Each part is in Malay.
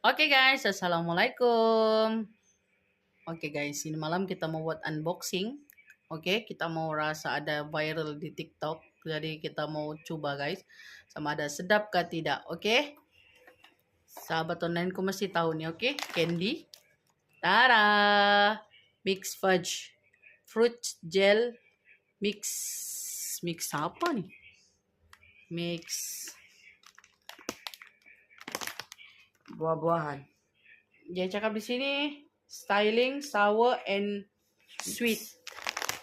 Oke guys, assalamualaikum. Oke guys, ini malam kita mau buat unboxing. Oke, kita mau rasa ada viral di TikTok. Jadi kita mau coba guys, sama ada sedap kah tidak. Oke, sahabat onlineku mesti tahu nih. Oke, candy. Tara, mix fudge, fruit gel, mix mix apa nih? Mix buah-buahan. dia cakap di sini styling sour and sweet.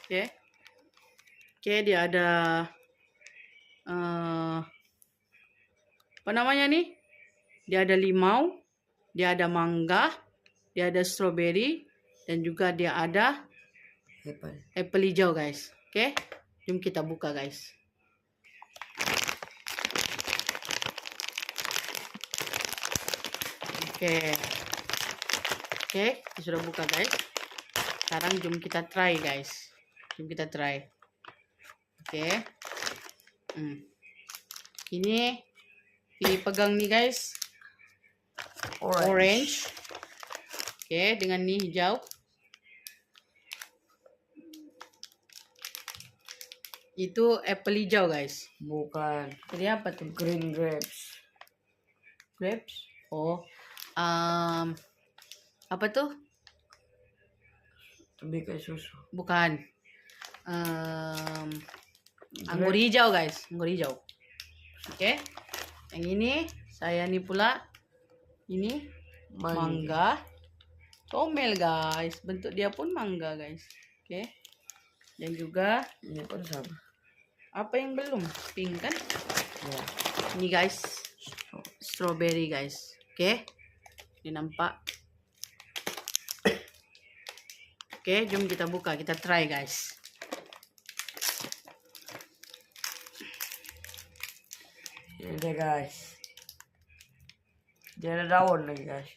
Oke. Oke, dia ada apa namanya nih? Dia ada limau, dia ada mangga, dia ada strawberry, dan juga dia ada apple hijau guys. Oke, jom kita buka guys. Oke, kita sudah buka guys. Sekarang jom kita try guys. Jom kita try. Oke. Ini dipegang nih guys. Orange. Oke, dengan nih hijau. Itu apple hijau guys. Bukan. Jadi apa tuh? Green grapes. Grapes? Oh. Apa tuh? Lebih kayak susu. Bukan. Anggur hijau guys. Anggur hijau. Oke. Yang ini saya nih pula. Ini mangga. Comel guys. Bentuk dia pun mangga guys. Oke. Dan juga Ini pun sama. apa yang belum? Pink kan? Ya. Ini guys. Strawberry guys. Oke. Ini nampak. Oke, jom kita buka. Kita try guys. Ini deh guys. Dia ada daun lagi guys.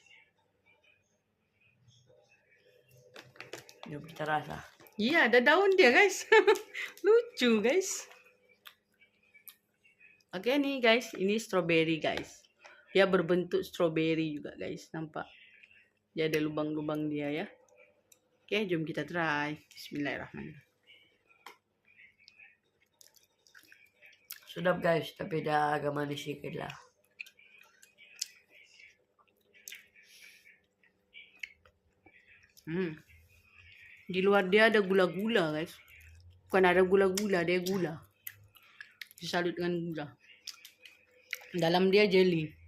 Yuk kita rasa. Iya, ada daun dia guys. Lucu guys. Oke nih guys, ini strawberry guys. Dia berbentuk strawberry juga guys, nampak. Dia ada lubang-lubang dia ya. Oke, jom kita try. Bismillahirrahmanirrahim. Sedap guys, tapi dah agak manis sedikit lah. Di luar dia ada gula-gula guys. Bukan ada gula-gula, dia gula. Disalut dengan gula. Dalam dia jelly.